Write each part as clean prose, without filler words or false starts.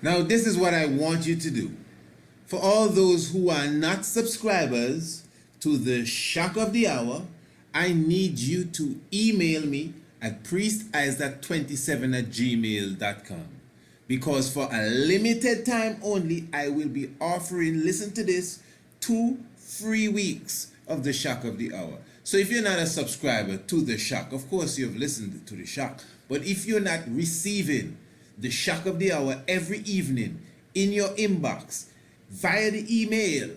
Now, this is what I want you to do. For all those who are not subscribers to the Shock of the Hour, I need you to email me at priestisaac27@gmail.com. Because for a limited time only, I will be offering, listen to this, 2 free weeks of the Shock of the Hour. So if you're not a subscriber to the Shock, of course you've listened to the Shock, but if you're not receiving the Shock of the Hour every evening in your inbox via the email,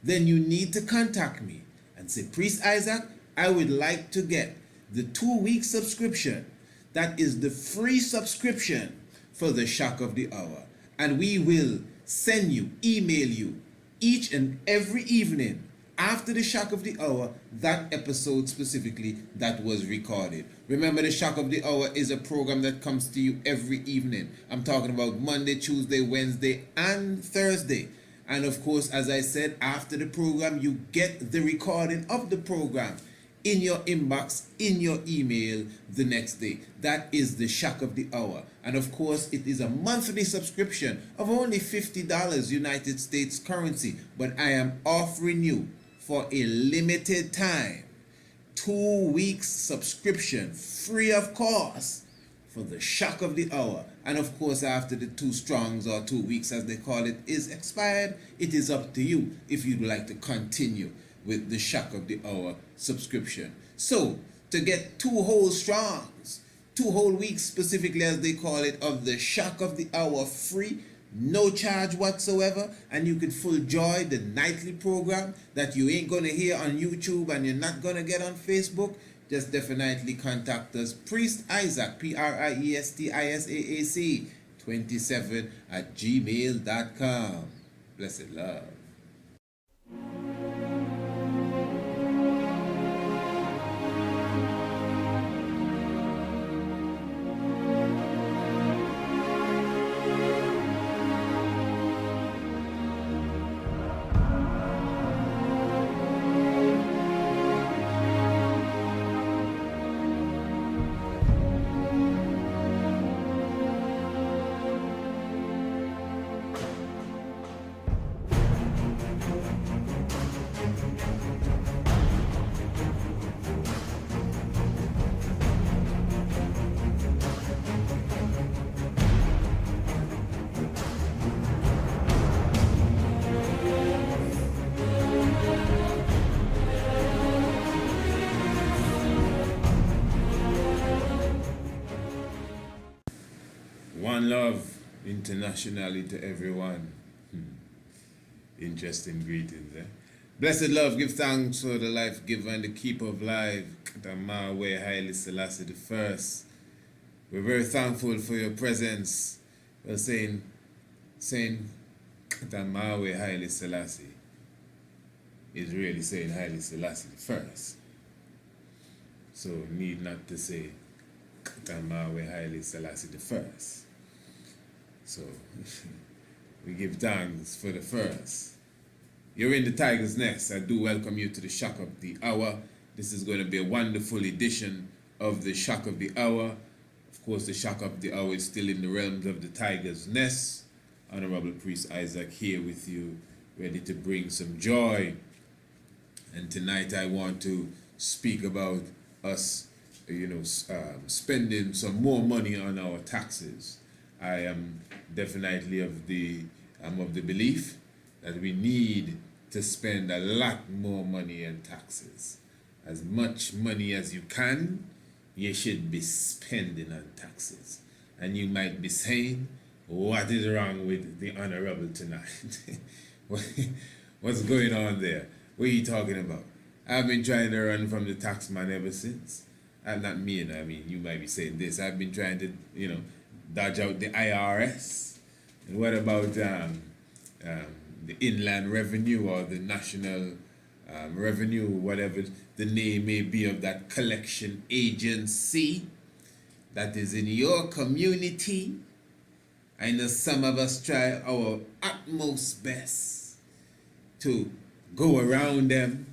then you need to contact me and say, Priest Isaac, I would like to get the 2 week subscription. That is the free subscription for the Shock of the Hour. And we will send you, email you each and every evening after the Shock of the Hour, that episode specifically that was recorded. Remember, the Shock of the Hour is a program that comes to you every evening. I'm talking about Monday, Tuesday, Wednesday, and Thursday. And of course, as I said, after the program, you get the recording of the program in your inbox, in your email the next day. That is the Shock of the Hour. And of course, it is a monthly subscription of only $50 United States currency. But I am offering you for a limited time 2 weeks subscription free of cost for the Shock of the Hour. And of course, after the 2 strongs or 2 weeks as they call it is expired, it is up to you if you'd like to continue with the Shock of the Hour subscription. So to get 2 whole strongs, 2 whole weeks specifically as they call it, of the Shock of the Hour free, no charge whatsoever, and you could full joy the nightly program that you ain't gonna hear on YouTube and you're not gonna get on Facebook, just definitely contact us, Priest Isaac, PRIESTISAAC 27@gmail.com. Blessed love. One love internationally to everyone. Interesting greetings, eh? Blessed love, give thanks for the life giver and the keeper of life, Tamawe Haile Selassie the First. We're very thankful for your presence. We're saying Tamawe Haile Selassie is really saying Haile Selassie the First. So need not to say Tamawe Haile Selassie the First. So we give thanks for the first. You're in the Tiger's Nest. I do welcome you to the Shock of the Hour. This is going to be a wonderful edition of the Shock of the Hour. Of course, the Shock of the Hour is still in the realms of the Tiger's Nest. Honorable Priest Isaac here with you, ready to bring some joy. And tonight I want to speak about us, spending some more money on our taxes. I am definitely of the belief that we need to spend a lot more money on taxes. As much money as you can, you should be spending on taxes. And you might be saying, what is wrong with the Honorable tonight? What's going on there? What are you talking about? I've been trying to run from the tax man ever since. I'm not me, I mean, you might be saying this. I've been trying to, dodge out the IRS. And what about the inland revenue or the national revenue, whatever the name may be of that collection agency that is in your community? I know some of us try our utmost best to go around them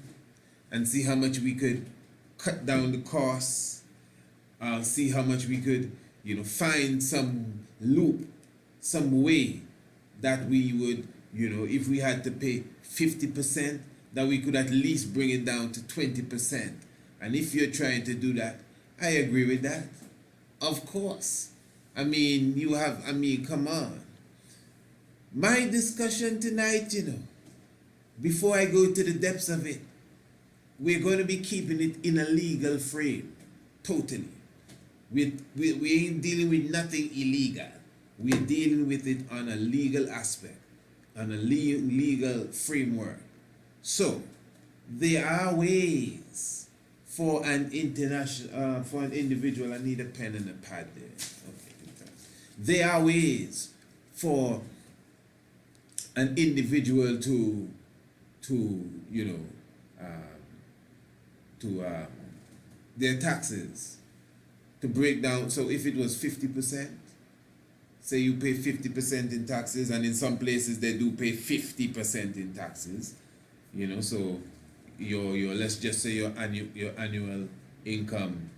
and see how much we could cut down the costs, see how much we could, find some loop, some way that we would, if we had to pay 50%, that we could at least bring it down to 20%. And if you're trying to do that, I agree with that. Of course. I mean, come on. My discussion tonight, before I go to the depths of it, we're going to be keeping it in a legal frame. Totally. We ain't dealing with nothing illegal. We're dealing with it on a legal aspect, on a legal framework. So, there are ways for an individual. I need a pen and a pad there. Okay. There are ways for an individual to their taxes, to break down. So if it was 50%, say you pay 50% in taxes, and in some places they do pay 50% in taxes, so your let's just say your annual income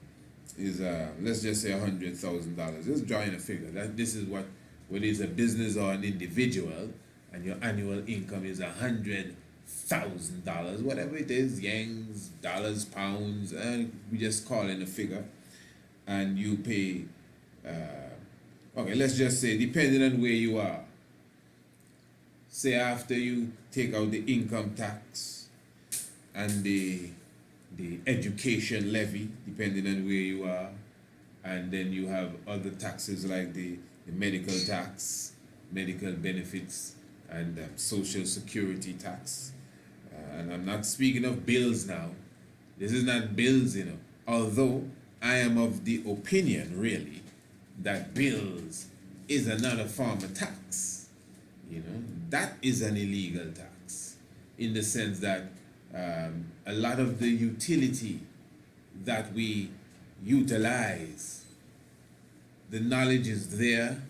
is let's just say $100,000. Just drawing a figure. This is what, whether it's a business or an individual, and your annual income is $100,000, whatever it is, yangs, dollars, pounds, and we just call in a figure, and you pay. Okay, let's just say, depending on where you are, say after you take out the income tax and the education levy, depending on where you are, and then you have other taxes like the medical tax, medical benefits, and social security tax. And I'm not speaking of bills now. This is not bills, although I am of the opinion, really, that bills is another form of tax. That is an illegal tax, in the sense that a lot of the utility that we utilize, the knowledge is there,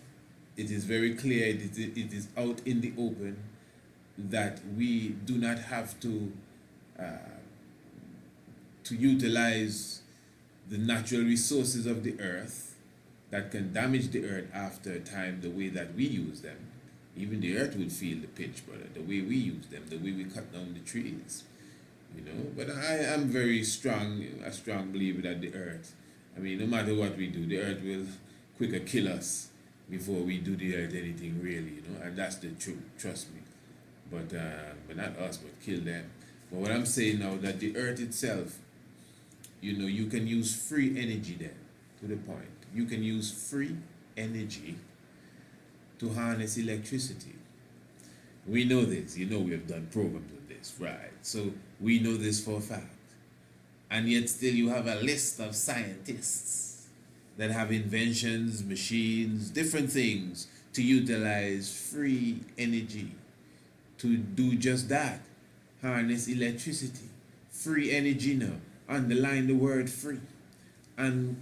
it is very clear, it is out in the open, that we do not have to utilize the natural resources of the earth that can damage the earth after a time the way that we use them. Even the earth will feel the pinch, brother, the way we use them, the way we cut down the trees. But I am a strong believer that the earth, no matter what we do, the earth will quicker kill us before we do the earth anything really, and that's the truth, trust me. But not us, but kill them. But what I'm saying now, that the earth itself, you can use free energy then, to the point. You can use free energy to harness electricity. We know this, we have done programs on this, right? So we know this for a fact. And yet still you have a list of scientists that have inventions, machines, different things to utilize free energy to do just that, harness electricity. Free energy now, underline the word free. And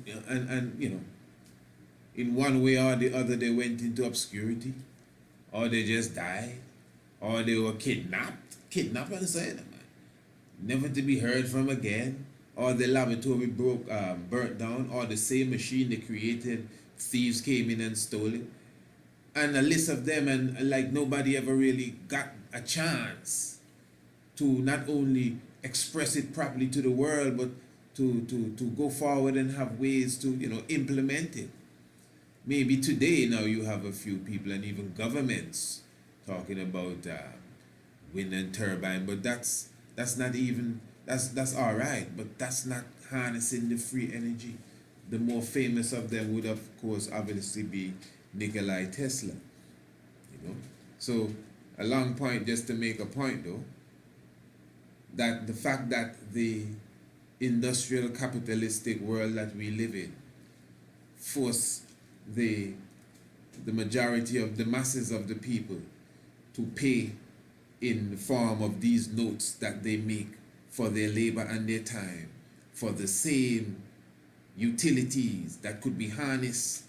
in one way or the other, they went into obscurity, or they just died, or they were kidnapped and said, never to be heard from again, or the laboratory burnt down, or the same machine they created, thieves came in and stole it, and a list of them, and like nobody ever really got a chance to not only express it properly to the world, but to go forward and have ways to implement it. Maybe today now you have a few people and even governments talking about wind and turbine, but that's not even, that's all right, but that's not harnessing the free energy. The more famous of them would, of course, obviously be Nikola Tesla. So a long point, just to make a point though, that the fact that the industrial capitalistic world that we live in force the majority of the masses of the people to pay in the form of these notes that they make for their labor and their time for the same utilities that could be harnessed,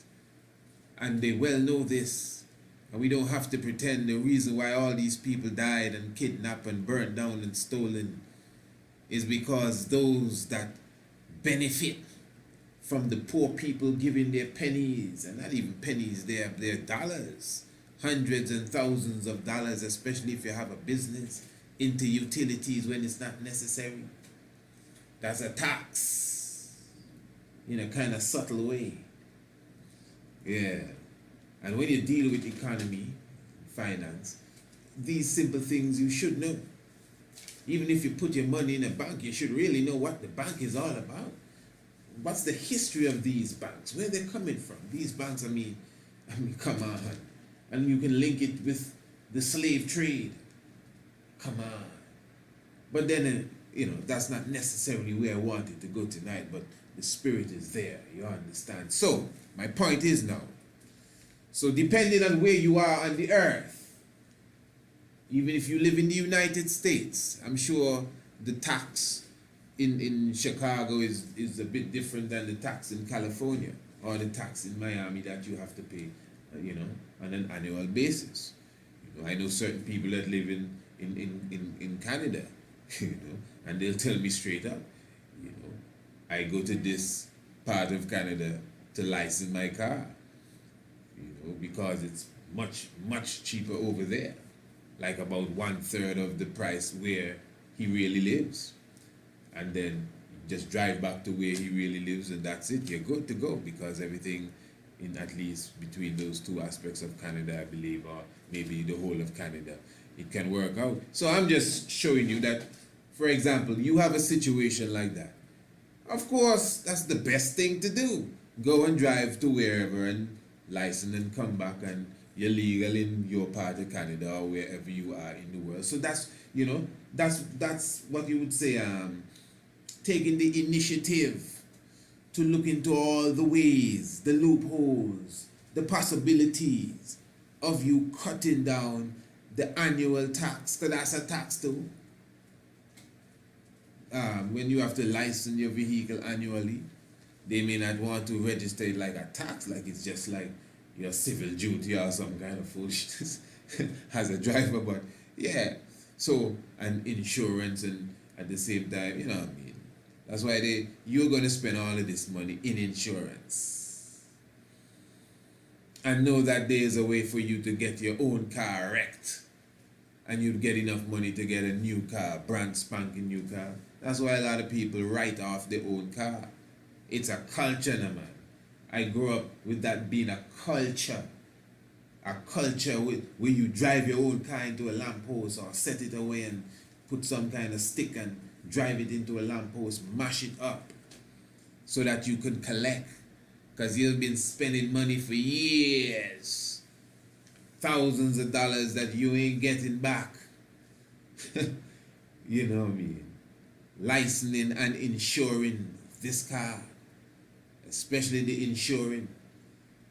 and they well know this, and we don't have to pretend the reason why all these people died and kidnapped and burnt down and stolen is because those that benefit from the poor people giving their pennies, and not even pennies, their dollars, hundreds and thousands of dollars, especially if you have a business, into utilities when it's not necessary. That's a tax in a kind of subtle way. Yeah. And when you deal with economy, finance, these simple things you should know. Even if you put your money in a bank, you should really know what the bank is all about. What's the history of these banks? Where they're coming from? These banks, I mean, come on. And you can link it with the slave trade. Come on. But then, that's not necessarily where I wanted to go tonight, but the spirit is there, you understand? So, my point is now, so depending on where you are on the earth, even if you live in the United States, I'm sure the tax in Chicago is a bit different than the tax in California or the tax in Miami that you have to pay, on an annual basis. I know certain people that live in Canada, and they'll tell me straight up, I go to this part of Canada to license my car, because it's much, much cheaper over there, like about 1/3 of the price where he really lives. And then just drive back to where he really lives, and that's it. You're good to go, because everything in at least between those two aspects of Canada, I believe, or maybe the whole of Canada, it can work out. So I'm just showing you that, for example, you have a situation like that. Of course, that's the best thing to do. Go and drive to wherever and license and come back, and you're legal in your part of Canada or wherever you are in the world. So that's, that's what you would say, taking the initiative to look into all the ways, the loopholes, the possibilities of you cutting down the annual tax, because that's a tax too. When you have to license your vehicle annually, they may not want to register it like a tax, like it's just like your civil duty or some kind of foolishness as a driver. But yeah, so, and insurance, and at the same time, you know what I mean? That's why you're going to spend all of this money in insurance. And know that there is a way for you to get your own car wrecked, and you'd get enough money to get a new car, brand spanking new car. That's why a lot of people write off their own car. It's a culture, no, man. I grew up with that being a culture. A culture where you drive your own car into a lamppost, or set it away and put some kind of stick and drive it into a lamppost, mash it up so that you can collect. Because you've been spending money for years. Thousands of dollars that you ain't getting back. You know what I mean? Licensing and insuring this car. Especially the insuring.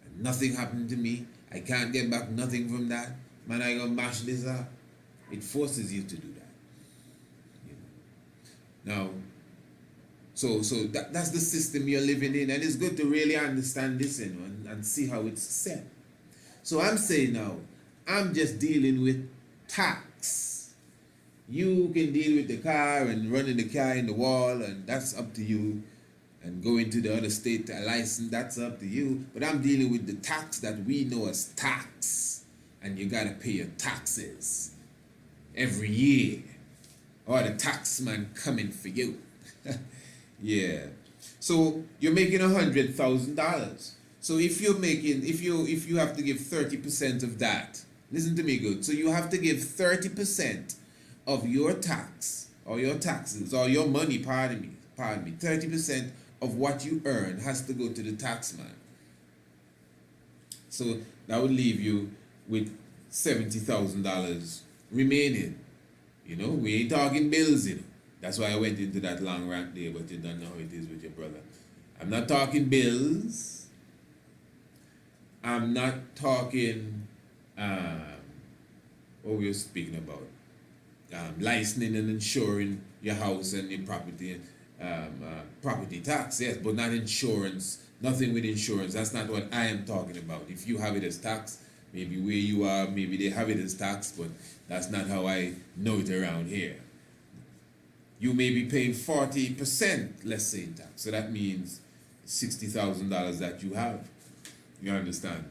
And nothing happened to me. I can't get back nothing from that. Man, I gonna mash this up. It forces you to do that. Now, so that's the system you're living in, and it's good to really understand this, and see how it's set. So I'm saying now, I'm just dealing with tax. You can deal with the car and running the car in the wall, and that's up to you. And going to the other state to a license, that's up to you. But I'm dealing with the tax that we know as tax. And you gotta pay your taxes every year, or the tax man coming for you. Yeah. So you're making $100,000. So if you have to give 30% of that, listen to me good. So you have to give 30% of your tax, or your taxes, or your money, pardon me, 30% of what you earn has to go to the tax man. So that would leave you with $70,000 remaining. We ain't talking bills, That's why I went into that long rant there, but you don't know how it is with your brother. I'm not talking bills. I'm not talking, what we were speaking about. Licensing and insuring your house and your property, property tax, yes, but not insurance. Nothing with insurance. That's not what I am talking about. If you have it as tax, maybe where you are, maybe they have it as tax, but that's not how I know it around here. You may be paying 40%, let's say, in tax. So that means $60,000 that you have. You understand?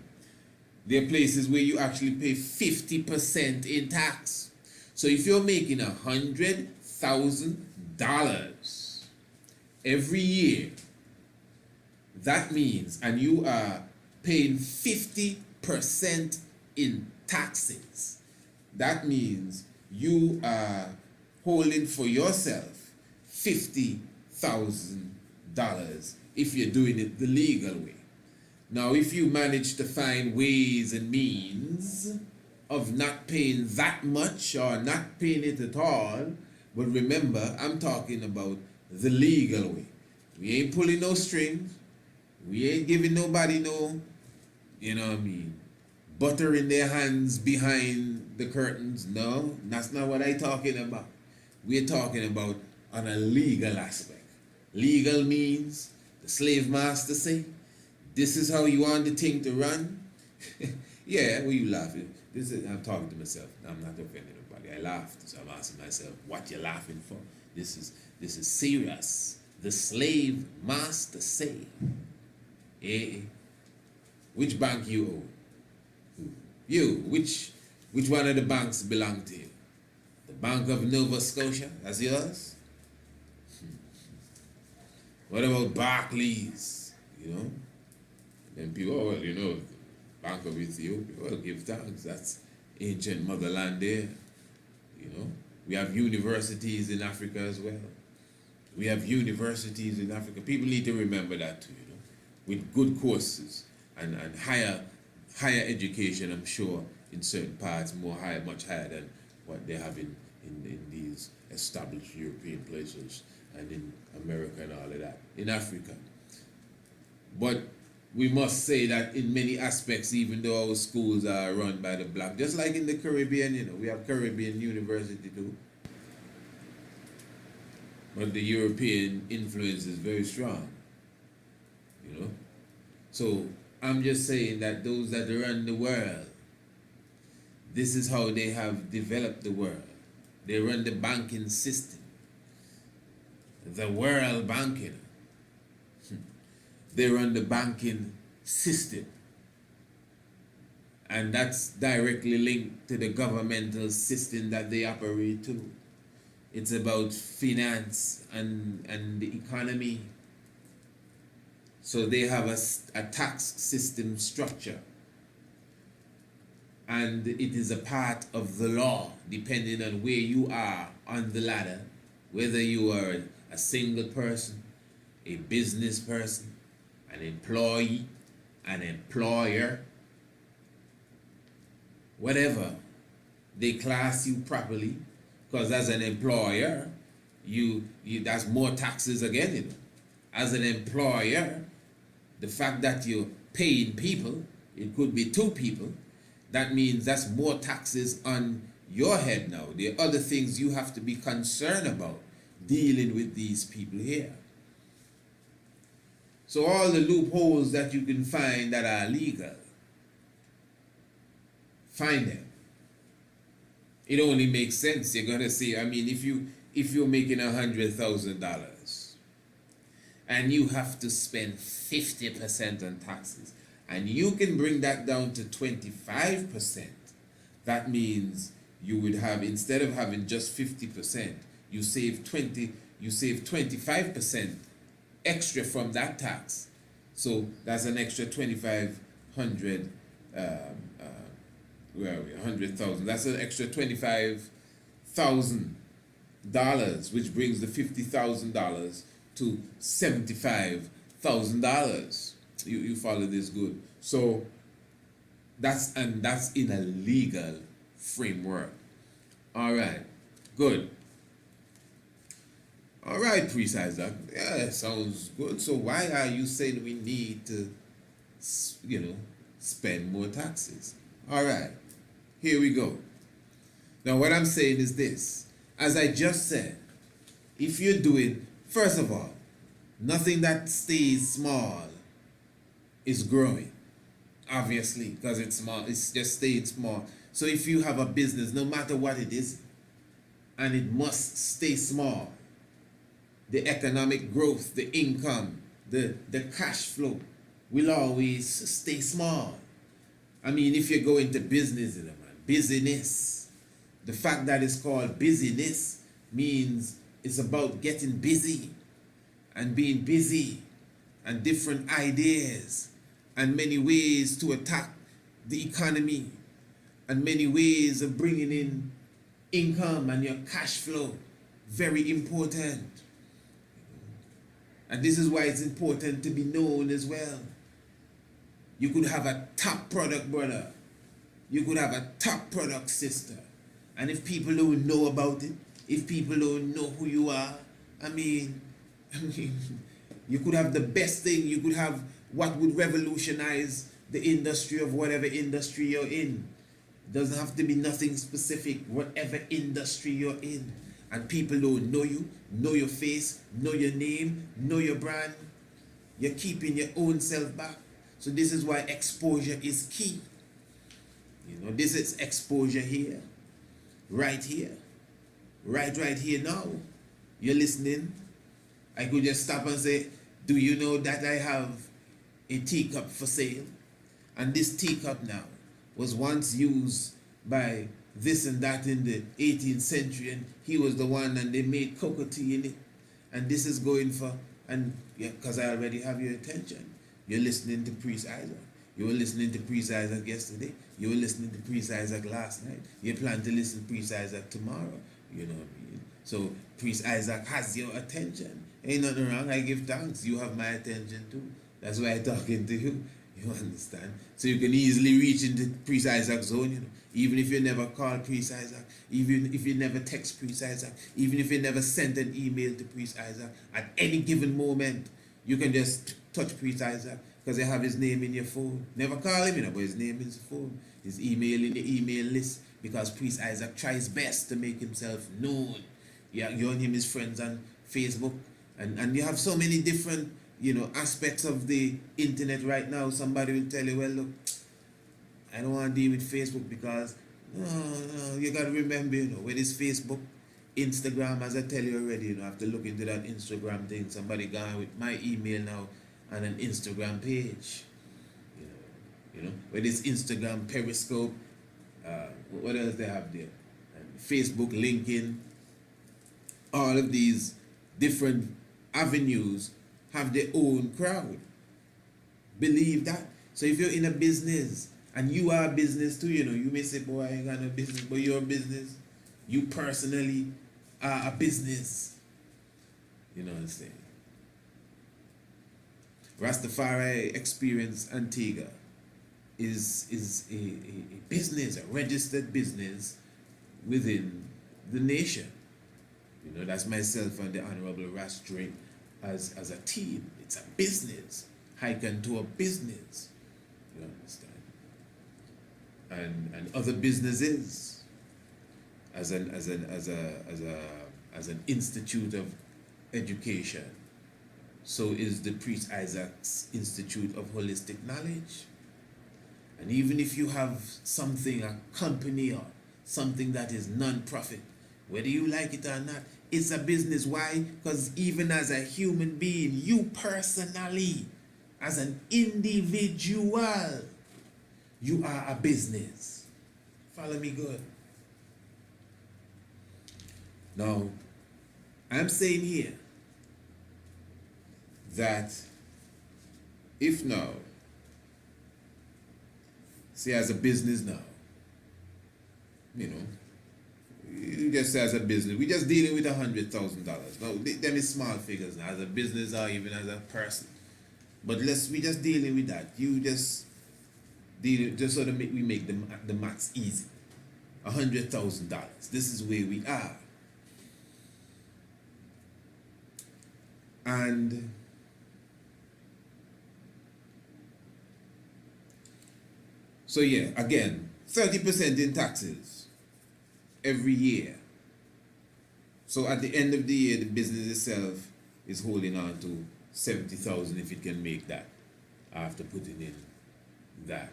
There are places where you actually pay 50% in tax. So if you're making $100,000 every year, that means, and you are paying 50% in taxes, that means you are holding for yourself $50,000 if you're doing it the legal way. Now, if you manage to find ways and means of not paying that much or not paying it at all, but remember, I'm talking about the legal way. We ain't pulling no strings. We ain't giving nobody no, you know what I mean, butter in their hands behind the curtains. No, that's not what I'm talking about. We're talking about on a legal aspect. Legal means the slave master say, this is how you want the thing to run. Yeah, what you laughing? I'm talking to myself. I'm not offending nobody. I laughed, so I'm asking myself, what you laughing for? This is serious. The slave master say. Which bank you owe? You, which one of the banks belong to you? The Bank of Nova Scotia, that's yours? What about Barclays? You know? Then people, oh, well, you know, Bank of Ethiopia, well, give thanks, that's ancient motherland there. You know? We have universities in Africa as well. We have universities in Africa. People need to remember that too, you know, with good courses and higher education, I'm sure, in certain parts, much higher than what they have in these established European places and in America and all of that, in Africa. But we must say that in many aspects, even though our schools are run by the black, just like in the Caribbean, you know, we have Caribbean University too. But the European influence is very strong, you know. So I'm just saying that those that run the world, this is how they have developed the world. They run the banking system, the world banking. They run the banking system. And that's directly linked to the governmental system that they operate to. It's about finance and the economy. So they have a tax system structure. And it is a part of the law, depending on where you are on the ladder, whether you are a single person, a business person, an employee, an employer, whatever, they class you properly, because as an employer, you that's more taxes again, you know. As an employer, the fact that you're paying people, it could be two people, that means that's more taxes on your head now. There are other things you have to be concerned about dealing with these people here. So all the loopholes that you can find that are legal, find them. It only makes sense. You're gonna say, I mean, if you're making $100,000 and you have to spend 50% on taxes, and you can bring that down to 25%, that means you would have, instead of having just 50%, you save 25% extra from that tax. So that's an extra 2,500. Where are we? 100,000. That's an extra $25,000, which brings the $50,000 to $75,000. You follow this good. So that's in a legal framework. All right, good. All right, Precise Doc. Yeah, sounds good. So why are you saying we need to, spend more taxes? All right, here we go. Now what I'm saying is this. As I just said, if you're doing, first of all, nothing that stays small is growing. Obviously, because it's small, it's just staying small. So if you have a business, no matter what it is, and it must stay small, the economic growth, the income, the cash flow will always stay small. I mean, if you go into business, man, busyness, the fact that it's called busyness means it's about getting busy and being busy and different ideas and many ways to attack the economy and many ways of bringing in income and your cash flow. Very important. And this is why it's important to be known as well. You could have a top product brother. You could have a top product sister. And if people don't know about it, if people don't know who you are, I mean, you could have the best thing. You could have what would revolutionize the industry of whatever industry you're in. It doesn't have to be nothing specific, whatever industry you're in. And people don't know you, know your face, know your name, know your brand. You're keeping your own self back. So this is why exposure is key. You know, this is exposure here, right here, right here now. You're listening. I could just stop and say, do you know that I have a teacup for sale? And this teacup now was once used by this and that in the 18th century, and he was the one, and they made cocoa tea in it. And this is going for, and yeah, because I already have your attention. You're listening to Priest Isaac. You were listening to Priest Isaac yesterday. You were listening to Priest Isaac last night. You plan to listen to Priest Isaac tomorrow. You know what I mean? So Priest Isaac has your attention. Ain't nothing wrong. I give thanks. You have my attention too. That's why I'm talking to you. You understand? So you can easily reach into Priest Isaac's zone, you know. Even if you never call Priest Isaac, even if you never text Priest Isaac, even if you never sent an email to Priest Isaac, at any given moment, you can just touch Priest Isaac because you have his name in your phone. Never call him, you know, but his name is the phone. His email in the email list, because Priest Isaac tries best to make himself known. Yeah, you and him is friends on Facebook, and you have so many different, you know, aspects of the internet right now. Somebody will tell you, well, look, I don't want to deal with Facebook because, no, you got to remember, you know, when it's Facebook, Instagram, as I tell you already, you know, I have to look into that Instagram thing. Somebody gone with my email now and an Instagram page. You know, when it's Instagram, Periscope, what else they have there? And Facebook, LinkedIn, all of these different avenues have their own crowd. Believe that. So if you're in a business, and you are a business too, you know, you may say, boy, I ain't got no business, but you're a business. You personally are a business. You know what I'm saying? Rastafari Experience Antigua is a business, a registered business within the nation. You know, that's myself and the Honorable Rastri as a team. It's a business. Heightened to a business. You understand? And other businesses as an institute of education. So is the Priest Isaac's Institute of Holistic Knowledge. And even if you have something, a company or something that is non-profit, whether you like it or not, it's a business. Why? Because even as a human being, you personally, as an individual, you are a business. Follow me good. Now, I'm saying here that if now, say as a business now, you know, you just say as a business, we just dealing with $100,000. Now, them is small figures now, as a business or even as a person. But we just dealing with that. You just dealing, just so that we make the maths easy. $100,000. This is where we are. And so yeah, again, 30% in taxes every year. So at the end of the year, the business itself is holding on to 70,000 if it can make that after putting in that.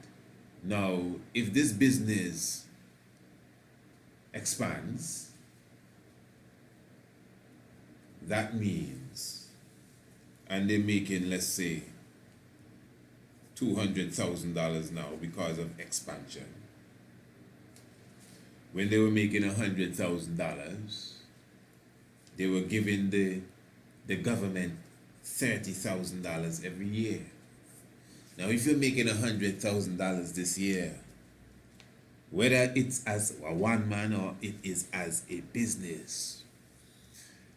Now, if this business expands, that means, and they're making, let's say, $200,000 now because of expansion. When they were making $100,000, they were giving the government $30,000 every year. Now, if you're making $100,000 this year, whether it's as a one man or it is as a business,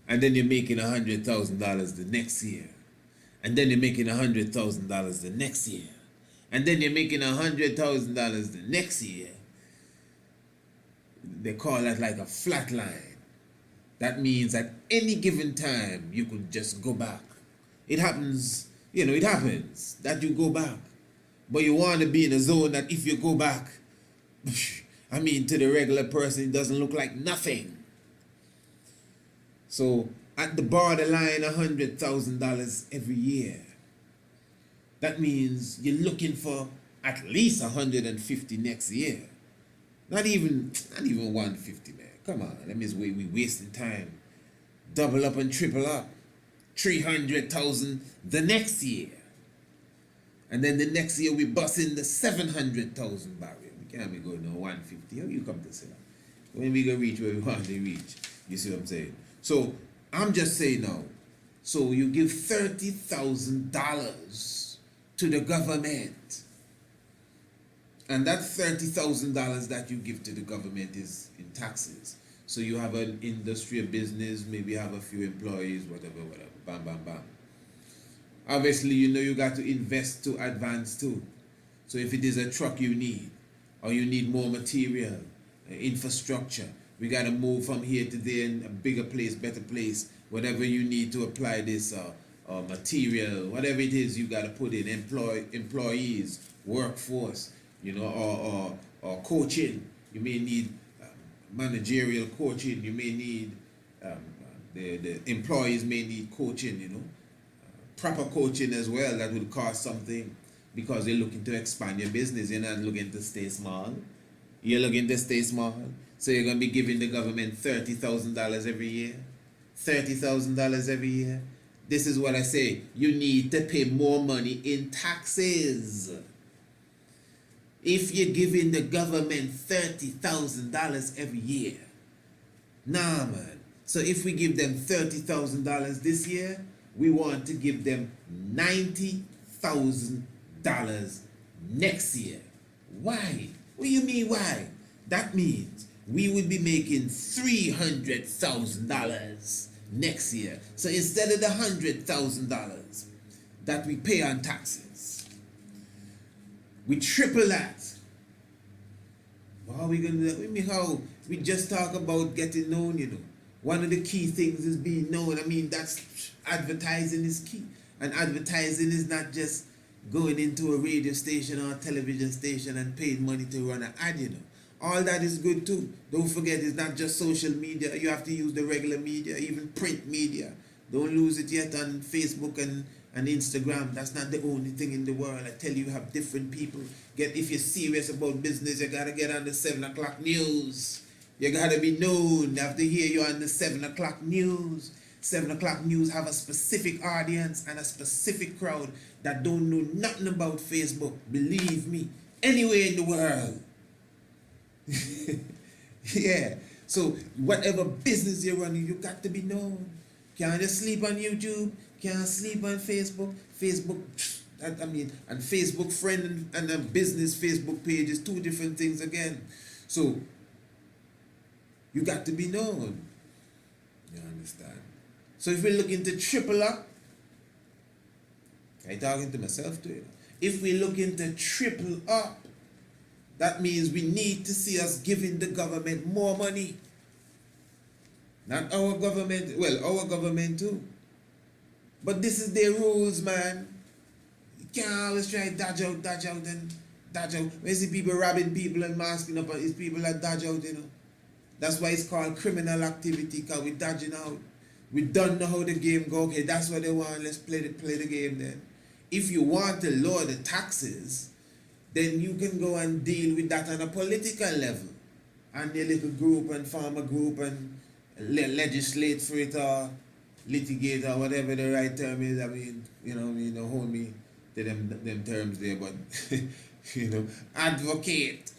and then you're making $100,000 the next year, and then you're making $100,000 the next year, and then you're making $100,000 the next year, they call that like a flat line. That means at any given time you could just go back. It happens, it happens that you go back, but you want to be in a zone that if you go back, to the regular person, it doesn't look like nothing. So at the borderline, $100,000 every year. That means you're looking for at least 150 next year. Not even 150, man. Come on, that means we wasting time. Double up and triple up. 300,000 the next year. And then the next year we bust in the 700,000 barrier. We can't be going to 150. How you come to say that? When we go reach where we want to reach. You see what I'm saying? So I'm just saying now. So you give $30,000 to the government. And that $30,000 that you give to the government is in taxes. So you have an industry, a business, maybe you have a few employees, whatever. Bam, bam, bam. Obviously, you got to invest to advance too. So if it is a truck you need, or you need more material, infrastructure, we got to move from here to there in a bigger place, better place, whatever you need to apply this material, whatever it is you got to put in, employees, workforce, or coaching. You may need managerial coaching. You may need, the employees may need coaching, proper coaching as well. That will cost something because you're looking to expand your business. You're not looking to stay small. You're looking to stay small. So you're going to be giving the government $30,000 every year. $30,000 every year. This is what I say. You need to pay more money in taxes. If you're giving the government $30,000 every year. Nah, man. So if we give them $30,000 this year, we want to give them $90,000 next year. Why? What do you mean why? That means we would be making $300,000 next year. So instead of the $100,000 that we pay on taxes, we triple that. How are we going to do that? How? We just talk about getting known, One of the key things is being known. That's advertising is key. And advertising is not just going into a radio station or a television station and paying money to run an ad, All that is good too. Don't forget, it's not just social media. You have to use the regular media, even print media. Don't lose it yet on Facebook and Instagram. That's not the only thing in the world. I tell you, you have different people. If you're serious about business, you gotta get on the 7 o'clock news. You gotta be known. They have to hear you on the 7 o'clock news. 7 o'clock news have a specific audience and a specific crowd that don't know nothing about Facebook. Believe me, anywhere in the world. Yeah. So whatever business you're running, you got to be known. Can't just sleep on YouTube. Can't sleep on Facebook. And Facebook friend and a business Facebook page is two different things again. So you got to be known. You understand? So if we're looking to triple up, I'm talking to myself too. If we're looking to triple up, that means we need to see us giving the government more money. Not our government, our government too. But this is their rules, man. You can't always try to dodge out. When you see people robbing people and masking up, it's people that dodge out, That's why it's called criminal activity, because we're dodging out. We don't know how the game goes. Okay, that's what they want. Let's play the game then. If you want to lower the taxes, then you can go and deal with that on a political level. And your little group and form a group and legislate for it or litigate or whatever the right term is. Don't hold me to them terms there, but advocate,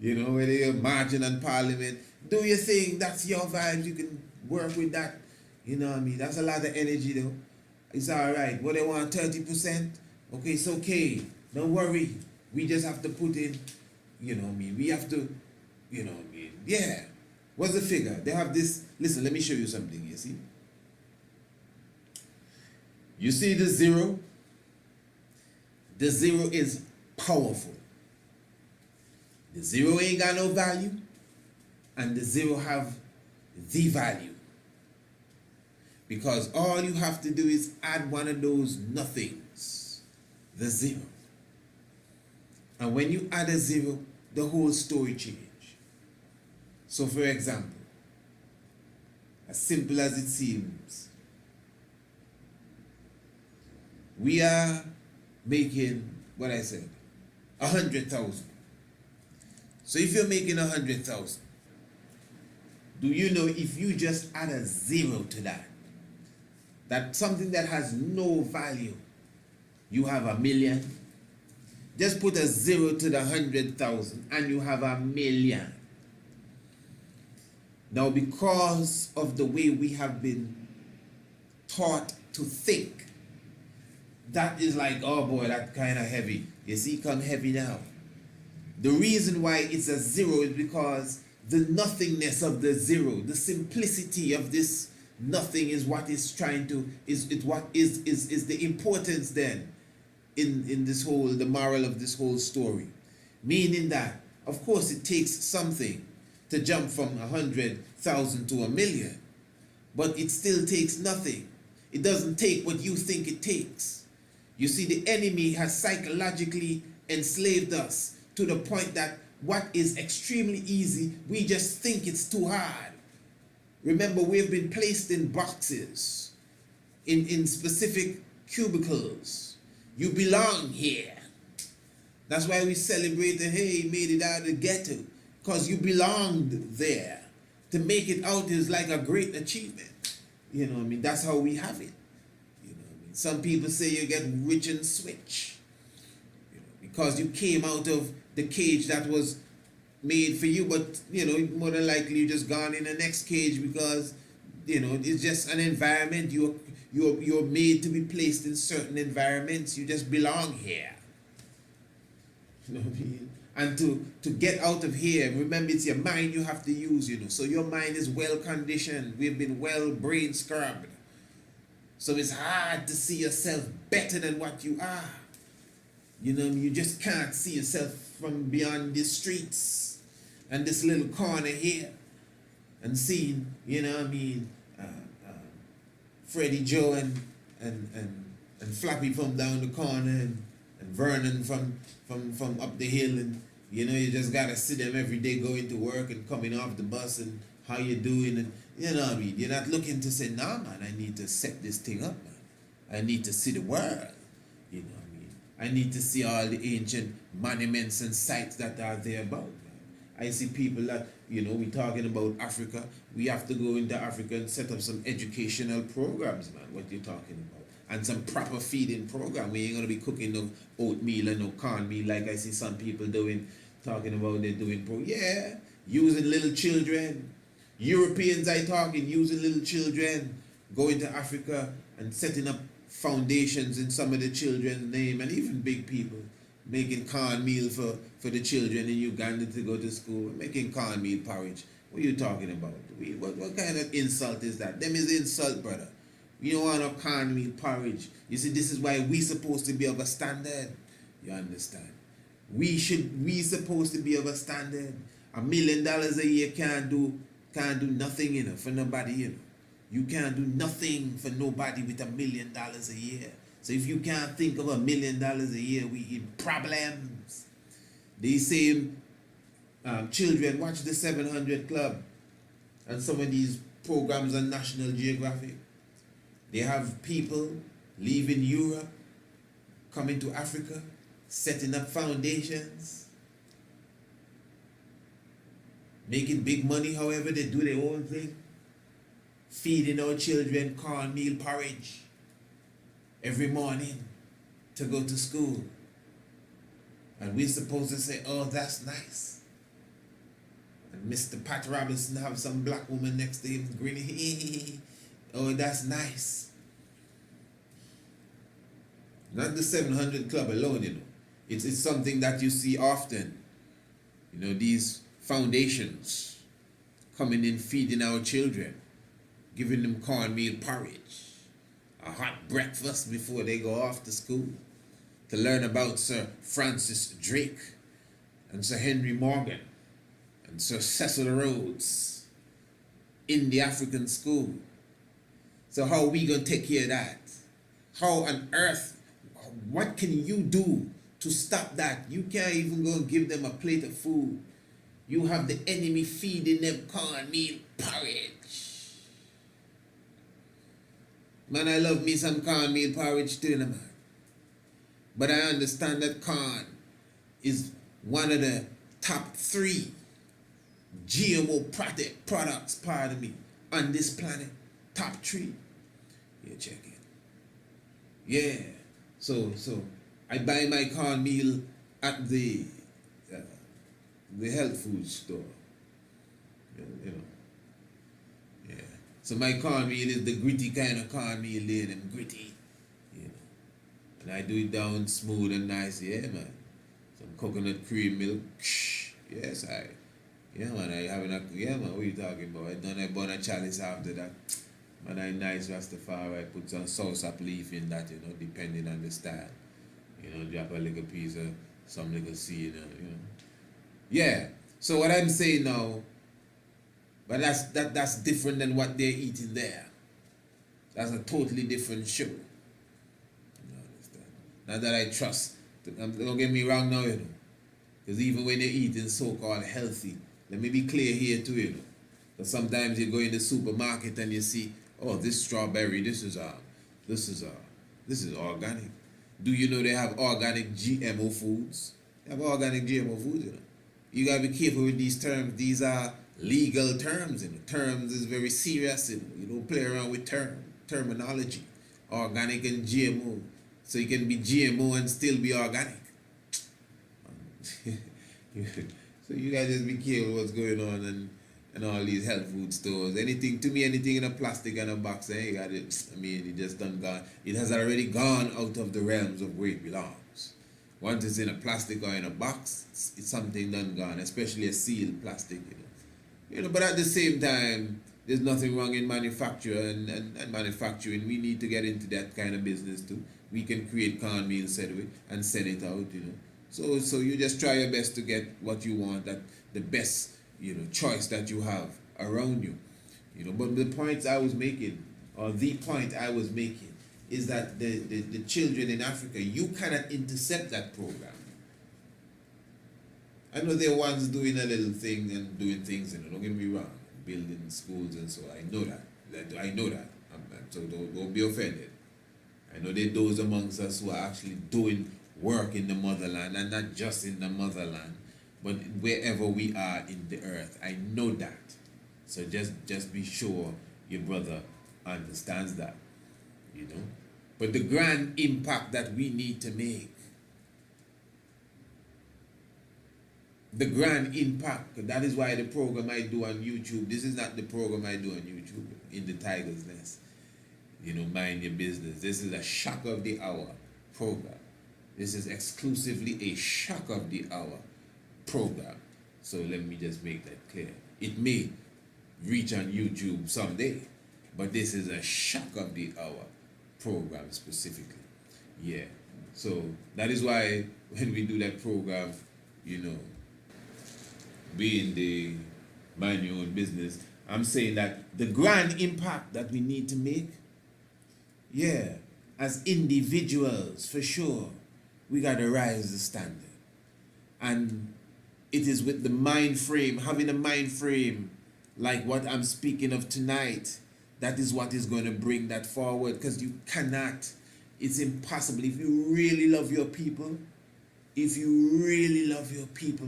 whether you're marching on parliament, do your thing, that's your vibes, you can work with that, what I mean? That's a lot of energy though. It's alright. What they want, 30%? Okay, it's okay. Don't worry. We just have to put in, we have to, yeah. What's the figure? They have this, listen, let me show you something, you see? You see the zero? The zero is powerful. The zero ain't got no value, and the zero have the value. Because all you have to do is add one of those nothings, the zero. And when you add a zero, the whole story changes. So for example, as simple as it seems, we are making, what I said, 100,000. So if you're making 100,000, do you know if you just add a zero to that something that has no value, you have 1,000,000? Just put a zero to the 100,000 and you have 1,000,000. Now, because of the way we have been taught to think, that is like, oh boy, that's kind of heavy. You see, come heavy now. The reason why it's a zero is because the nothingness of the zero, the simplicity of this nothing is what is trying to, is the importance then in this whole, the moral of this whole story. Meaning that, of course, it takes something to jump from 100,000 to 1,000,000, but it still takes nothing. It doesn't take what you think it takes. You see, the enemy has psychologically enslaved us to the point that what is extremely easy, we just think it's too hard. Remember, we've been placed in boxes, in specific cubicles. You belong here. That's why we celebrate that, hey, you made it out of the ghetto, because you belonged there. To make it out is like a great achievement. That's how we have it. Some people say you get rich and switch. Because you came out of the cage that was made for you, but more than likely you just gone in the next cage because it's just an environment. You're made to be placed in certain environments. You just belong here. You know what I mean? And to get out of here, remember, it's your mind you have to use, so your mind is well conditioned. We've been well brain scrubbed. So it's hard to see yourself better than what you are. You just can't see yourself from beyond the streets and this little corner here and seeing, Freddie Joe and Flappy from down the corner and Vernon from up the hill, and you just gotta see them every day going to work and coming off the bus and how you doing, and you're not looking to say, nah man, I need to set this thing up, man. I need to see the world. I need to see all the ancient monuments and sites that are there about, man. I see people that, we talking about Africa. We have to go into Africa and set up some educational programs, man. What you talking about? And some proper feeding program. We ain't gonna be cooking no oatmeal and no cornmeal like I see some people doing, talking about they're doing using little children. Europeans I talking, using little children, going to Africa and setting up foundations in some of the children's name, and even big people making cornmeal for the children in Uganda to go to school, making cornmeal porridge. What are you talking about? What kind of insult is that? Them is insult, brother. We don't want no cornmeal porridge. You see, this is why we supposed to be of a standard. You understand? We supposed to be of a standard. $1 million a year can't do nothing, for nobody, You can't do nothing for nobody with $1 million a year. So if you can't think of $1 million a year, we in problems. These same children watch the 700 Club and some of these programs on National Geographic. They have people leaving Europe, coming to Africa, setting up foundations, making big money however they do their own thing, feeding our children cornmeal porridge every morning, to go to school. And we're supposed to say, oh, that's nice. And Mr. Pat Robinson have some black woman next to him grinning. Oh, that's nice. Not the 700 Club alone, you know. It's something that you see often. You know, these foundations coming in, feeding our children, giving them cornmeal porridge, a hot breakfast before they go off to school, to learn about Sir Francis Drake and Sir Henry Morgan and Sir Cecil Rhodes in the African school. So how are we going to take care of that? How on earth, what can you do to stop that? You can't even go and give them a plate of food. You have the enemy feeding them cornmeal porridge. Man, I love me some cornmeal porridge too, man. But I understand that corn is one of the top 3 GMO products, pardon me, on this planet. Top 3. You check it. Yeah. So I buy my cornmeal at the health food store. You know. Yeah. So my cornmeal is the gritty kind of cornmeal there, them gritty. You know. And I do it down smooth and nice, yeah, man. Some coconut cream milk. Yes, yeah, man, yeah, man, what are you talking about? I done a bun of chalice after that. Man, I nice Rastafari, I put some soursop leaf in that, you know, depending on the style. You know, drop a little piece of some little seed, you know. Yeah, so what I'm saying now, but that's different than what they're eating there. That's a totally different show. You understand? Not that I trust. Don't get me wrong now, you know. Because even when they're eating so-called healthy, let me be clear here too, you know. Because sometimes you go in the supermarket and you see, oh, this strawberry, this is organic. Do you know they have organic GMO foods? They have organic GMO foods, you know. You gotta be careful with these terms. These are legal terms, you know. Terms is very serious, you know. You don't play around with terminology. Organic and GMO. So you can be GMO and still be organic. So you guys just be careful what's going on and all these health food stores. Anything in a plastic and a box, you got it. I mean, it just done gone. It has already gone out of the realms of where it belongs. Once it's in a plastic or in a box, it's something done gone, especially a sealed plastic, you know. You know, but at the same time, there's nothing wrong in manufacture and manufacturing. We need to get into that kind of business too. We can create cornmeal, said we, and send it out, you know. So you just try your best to get what you want, that the best, you know, choice that you have around you. You know, but the point I was making is that the children in Africa, you cannot intercept that program. I know they're ones doing a little thing and doing things, you know, don't get me wrong, building schools and so, I know that. So don't be offended. I know there are those amongst us who are actually doing work in the motherland, and not just in the motherland, but wherever we are in the earth. I know that. So just be sure your brother understands that, you know. But the grand impact that we need to make, the grand impact, that is why the program I do on YouTube, this is not the program I do on YouTube, In the Tiger's Nest. You know, mind your business. This is a shock of the hour program. This is exclusively a shock of the hour program. So let me just make that clear. It may reach on YouTube someday, but this is a shock of the hour program specifically. Yeah. So that is why when we do that program, you know, being the mind your own business, I'm saying that the grand impact that we need to make, yeah, as individuals, for sure, we got to rise the standard. And it is with the mind frame, having a mind frame like what I'm speaking of tonight, that is what is going to bring that forward. Because you cannot, it's impossible. If you really love your people,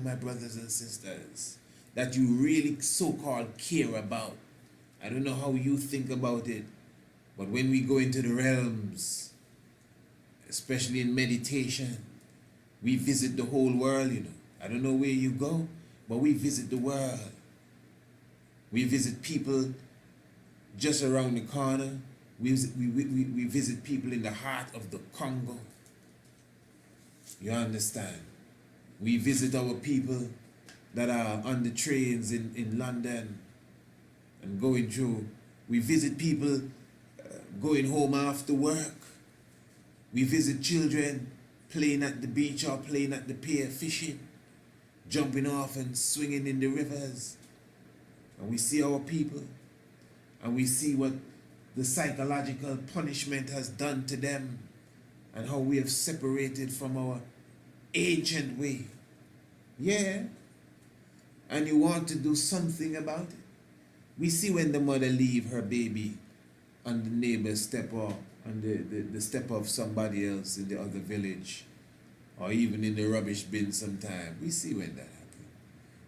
my brothers and sisters, that you really so-called care about, I don't know how you think about it, but when we go into the realms, especially in meditation. We visit the whole world, you know. I don't know where you go, but we visit the world. We visit people just around the corner. We visit people in the heart of the Congo. You understand? We visit our people that are on the trains in London and going through. We visit people going home after work. We visit children playing at the beach or playing at the pier, fishing, jumping off and swinging in the rivers. And we see our people, and we see what the psychological punishment has done to them and how we have separated from our ancient way. Yeah. And you want to do something about it. We see when the mother leave her baby on the neighbor's step or on the step of somebody else in the other village, or even in the rubbish bin sometime. We see when that happens.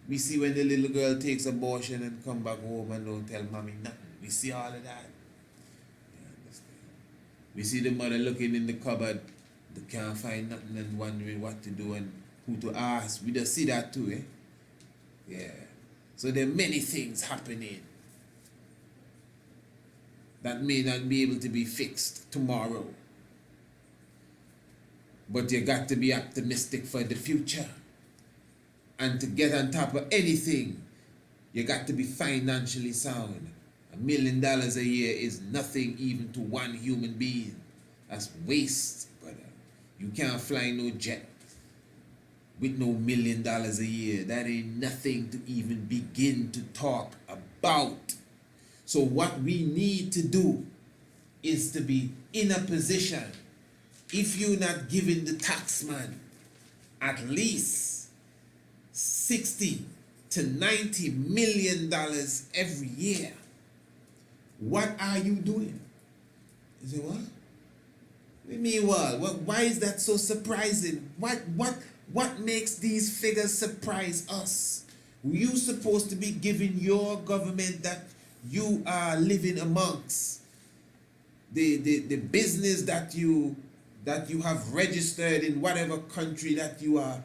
We see when the little girl takes abortion and come back home and don't tell mommy nothing. We see all of that. You understand? We see the mother looking in the cupboard, they can't find nothing and wondering what to do and who to ask. We just see that too, eh? Yeah. So there are many things happening that may not be able to be fixed tomorrow. But you got to be optimistic for the future. And to get on top of anything, you got to be financially sound. $1 million a year is nothing even to one human being. That's waste, brother. You can't fly no jet with no $1 million a year. That ain't nothing to even begin to talk about. So what we need to do is to be in a position, if you're not giving the taxman at least 60 to 90 million dollars every year, what are you doing? You say, what? What do you mean, what? Why is that so surprising? What makes these figures surprise us? You're supposed to be giving your government that you are living amongst, the business that you have registered in whatever country that you are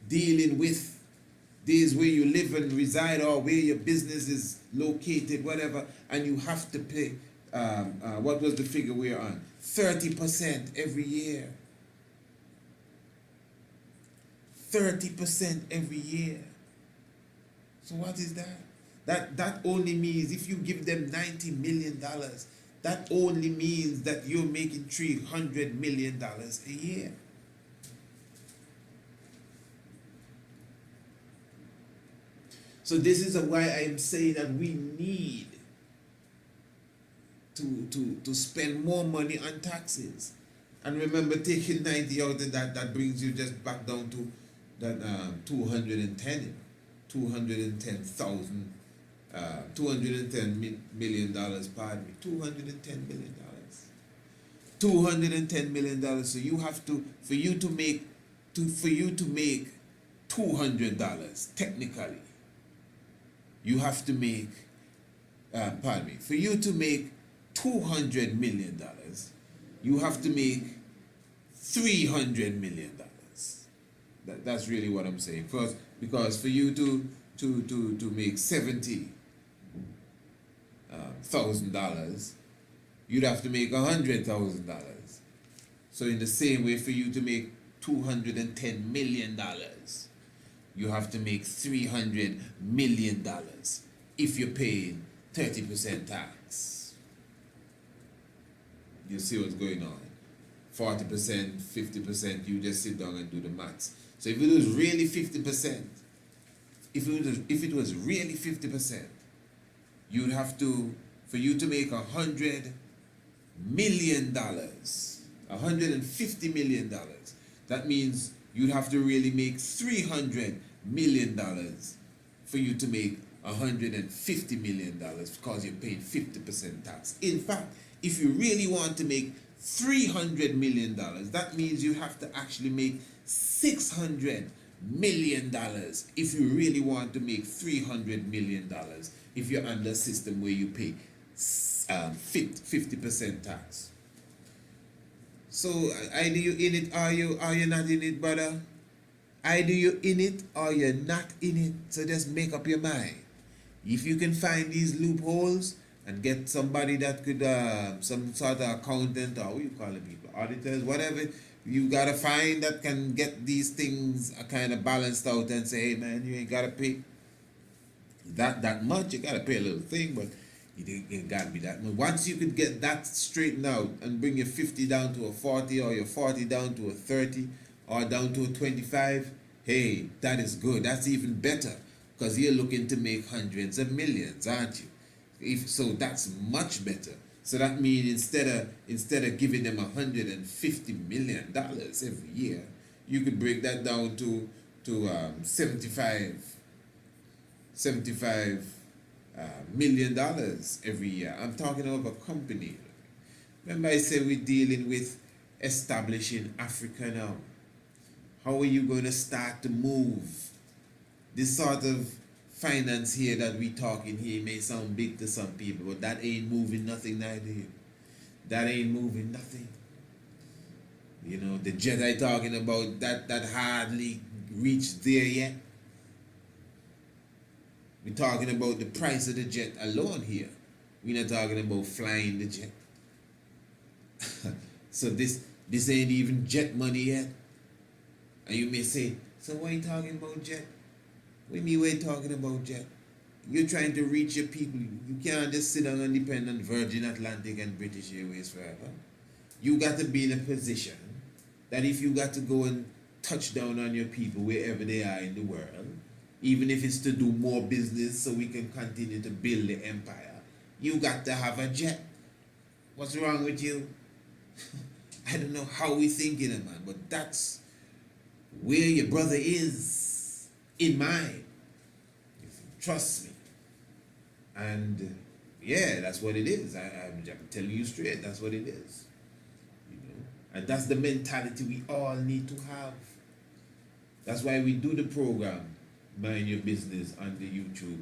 dealing with, these where you live and reside or where your business is located, whatever, and you have to pay, what was the figure we're on? 30% every year. 30% every year. So what is that? That only means if you give them $90 million, that only means that you're making $300 million a year. So this is why I am saying that we need to spend more money on taxes. And remember, taking 90 out of that brings you just back down to that $210,000, $210 million, pardon me, $210 million. $210 million. So you have to, for you to make $200, technically, you have to make, for you to make $200 million, you have to make $300 million. That's really what I'm saying. Because for you to make $70,000, you'd have to make $100,000. So in the same way, for you to make $210 million, you have to make $300 million if you're paying 30% tax. You see what's going on? 40%, 50%, you just sit down and do the maths. So if it was really 50%, if it was really 50%, you'd have to, for you to make $100 million, $150 million, that means you'd have to really make $300 million for you to make $150 million because you're paying 50% tax. In fact, if you really want to make $300 million, that means you have to actually make $600 million if you really want to make $300 million if you're under a system where you pay 50% tax. So either you in it or you not in it, brother. Either you in it or you're not in it. So just make up your mind. If you can find these loopholes and get somebody that could, some sort of accountant or what you call it, people, auditors, whatever, you gotta find that can get these things kind of balanced out and say, hey man, you ain't gotta pay that much. You gotta pay a little thing, but it gotta be that much. Once you could get that straightened out and bring your 50 down to a 40 or your 40 down to a 30 or down to a 25, hey, that is good. That's even better because you're looking to make hundreds of millions, aren't you? If so, that's much better. So that means instead of giving them $150 million every year, you could break that down to 75 $1 million every year. I'm talking of a company. Remember I said we're dealing with establishing Africa now. How are you going to start to move? This sort of finance here that we talking here may sound big to some people, but that ain't moving nothing neither. That ain't moving nothing. You know, the jet I talking about, that hardly reached there yet. We're talking about the price of the jet alone here. We're not talking about flying the jet. So this ain't even jet money yet. And you may say, so why are you talking about jet? What do you mean we're talking about jet? You're trying to reach your people. You can't just sit down and depend on Virgin Atlantic and British Airways forever. You got to be in a position that if you got to go and touch down on your people wherever they are in the world, even if it's to do more business so we can continue to build the empire, you got to have a jet. What's wrong with you? I don't know how we thinking it, man, but that's where your brother is in mind. Trust me. And yeah, that's what it is. I'm telling you straight, that's what it is. You know, and that's the mentality we all need to have. That's why we do the program, Mind Your Business, on the YouTube,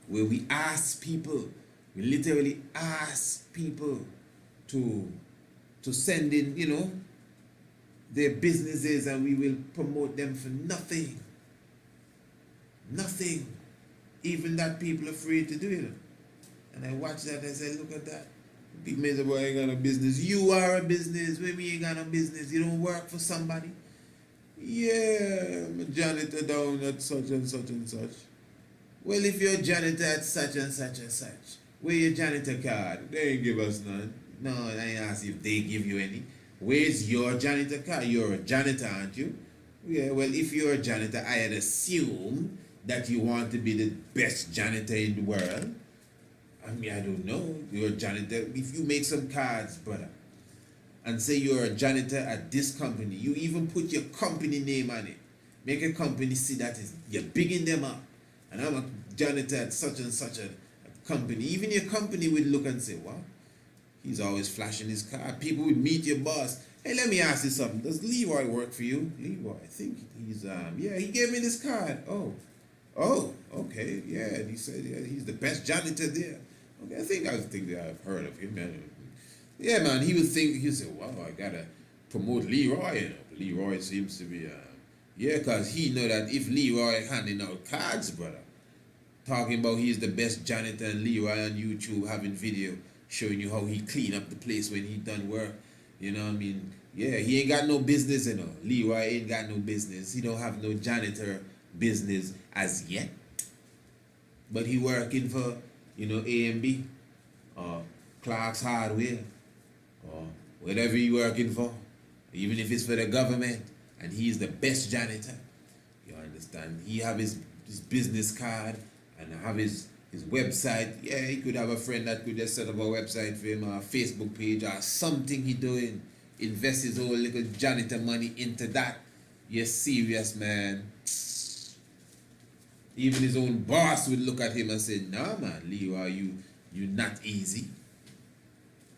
where we ask people, we literally ask people to send in, you know, their businesses, and we will promote them for nothing. Nothing. Even that people are afraid to do it. And I watch that and I say, look at that. People say, boy, I ain't got no business. You are a business. When you ain't got no business, you don't work for somebody. Yeah, I'm a janitor down at such and such and such. Well, if you're a janitor at such and such and such, where your janitor card? They ain't give us none. No, I ain't ask if they give you any. Where's your janitor card? You're a janitor, aren't you? Yeah, well, if you're a janitor, I'd assume that you want to be the best janitor in the world. I mean, I don't know. You're a janitor. If you make some cards, brother, and say you're a janitor at this company, you even put your company name on it. Make a company see that you're bigging them up. And I'm a janitor at such and such a company. Even your company would look and say, what? He's always flashing his card. People would meet your boss. Hey, let me ask you something. Does Leroy work for you? Leroy, I think he's, yeah, he gave me this card. Oh, okay, yeah. And he said, yeah, he's the best janitor there. Okay, I think I've heard of him, man. Yeah, man, he would think, he'd say, wow, I gotta promote Leroy, you know. Leroy seems to be, yeah, because he know that if Leroy handing out cards, brother, talking about he's the best janitor, and Leroy on YouTube having video showing you how he clean up the place when he done work, you know what I mean? Yeah, he ain't got no business, you know. Leroy ain't got no business. He don't have no janitor business as yet. But he working for, you know, A&B or Clark's Hardware or whatever he working for, even if it's for the government, and he's the best janitor. You understand? He have his business card and have his website. Yeah, he could have a friend that could just set up a website for him, or a Facebook page or something he doing. Invest his whole little janitor money into that. You're serious, man. Even his own boss would look at him and say, nah, man, Leroy, you not easy.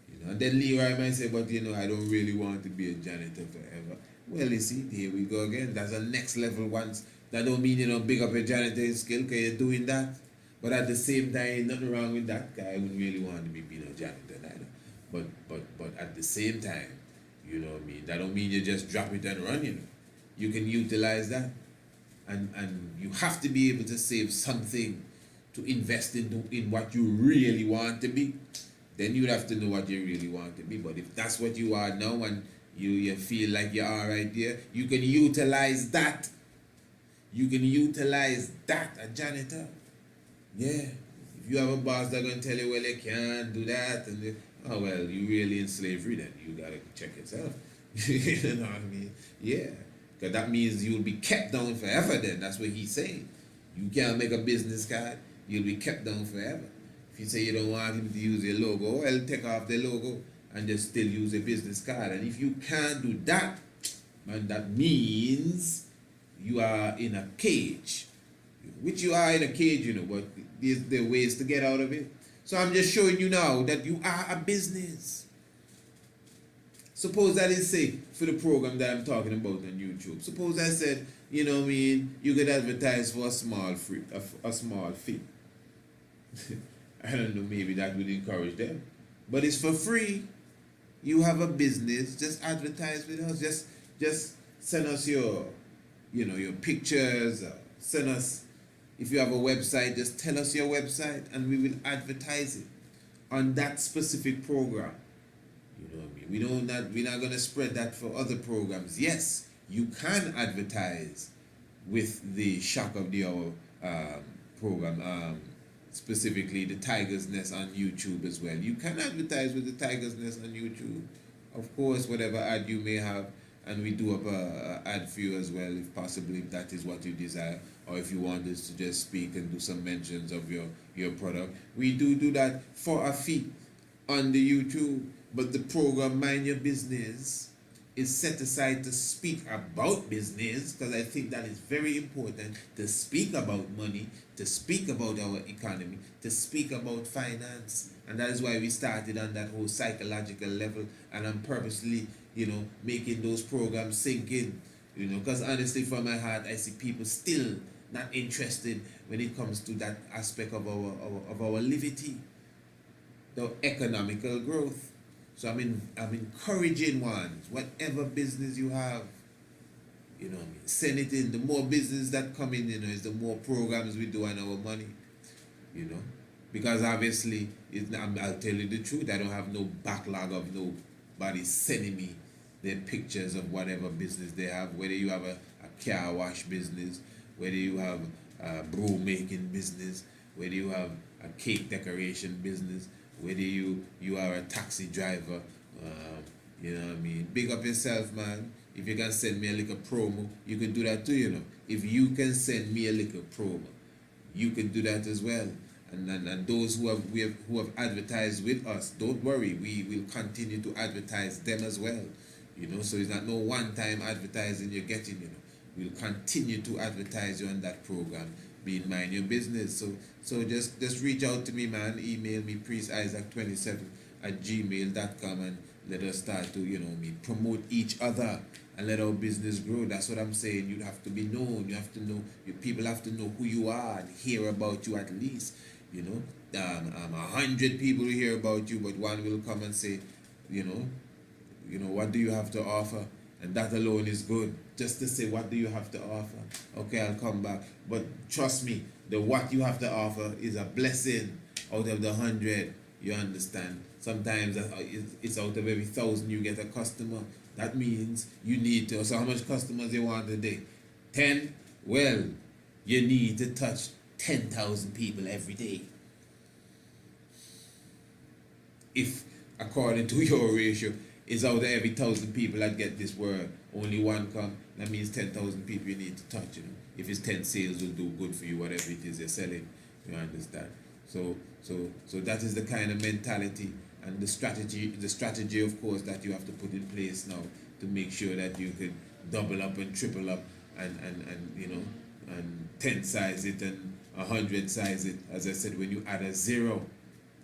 You know, and then Leroy might say, but you know, I don't really want to be a janitor forever. Well, you see, here we go again. That's a next level once. That don't mean you don't big up your janitor skill because you're doing that. But at the same time, nothing wrong with that guy. I wouldn't really want to be being a janitor either. But at the same time, You know what I mean? That don't mean you just drop it and run, you know. You can utilize that. And you have to be able to save something to invest in what you really want to be. Then you'd have to know what you really want to be. But if that's what you are now and you feel like you are right there, you can utilize that. You can utilize that, a janitor. Yeah. If you have a boss that's going to tell you, well, you can't do that, and oh, well, you really in slavery then. You got to check yourself. You know what I mean? Yeah. Because that means you'll be kept down forever then. That's what he's saying. You can't make a business card, you'll be kept down forever. If you say you don't want him to use your logo, well, take off the logo and just still use a business card. And if you can't do that, man, that means you are in a cage. Which you are in a cage, you know, but there are ways to get out of it. So I'm just showing you now that you are a business. Suppose I didn't say for the program that I'm talking about on YouTube. Suppose I said, you know what I mean, you could advertise for a small fee. I don't know, maybe that would encourage them. But it's for free. You have a business, just advertise with us. Just send us your pictures. Send us, if you have a website, just tell us your website and we will advertise it on that specific program. You know what I mean? We're not gonna spread that for other programs. Yes, you can advertise with the Shock of the Hour program, specifically the Tiger's Nest on YouTube as well. You can advertise with the Tiger's Nest on YouTube. Of course, whatever ad you may have, and we do up a ad for you as well, if possible, if that is what you desire, or if you want us to just speak and do some mentions of your product. We do that for a fee on the YouTube. But the program Mind Your Business is set aside to speak about business, because I think that is very important, to speak about money, to speak about our economy, to speak about finance. And that is why we started on that whole psychological level, and I'm purposely, making those programs sink in, because honestly from my heart I see people still not interested when it comes to that aspect of our livity, the economical growth. So I'm encouraging ones, whatever business you have, send it in. The more business that come in, is the more programs we do on our money, because obviously, I'll tell you the truth, I don't have no backlog of nobody sending me their pictures of whatever business they have, whether you have a car wash business, whether you have a broom making business, whether you have a cake decoration business, whether you are a taxi driver, you know what I mean? Big up yourself, man. If you can send me a little promo, you can do that too, If you can send me a little promo, you can do that as well. And those who have advertised with us, don't worry, we will continue to advertise them as well. So it's not no one-time advertising you're getting, We'll continue to advertise you on that program, being Mind Your Business. So just reach out to me, man. Email me, priestisaac27@gmail.com, and let us start to, promote each other and let our business grow. That's what I'm saying. You have to be known. You have to know, people have to know who you are and hear about you at least. 100 people will hear about you, but one will come and say, what do you have to offer? And that alone is good. Just to say, what do you have to offer? Okay, I'll come back. But trust me, the what you have to offer is a blessing out of the 100. You understand? Sometimes it's out of every 1,000 you get a customer. That means you need to. So how much customers you want a day? 10? Well, you need to touch 10,000 people every day. If, according to your ratio, is out of every 1,000 people that get this word, only one come, that means 10,000 people you need to touch, If it's 10 sales will do good for you, whatever it is you're selling, you understand? So that is the kind of mentality and the strategy of course that you have to put in place now to make sure that you can double up and triple up and 10 size it and 100 size it. As I said, when you add a zero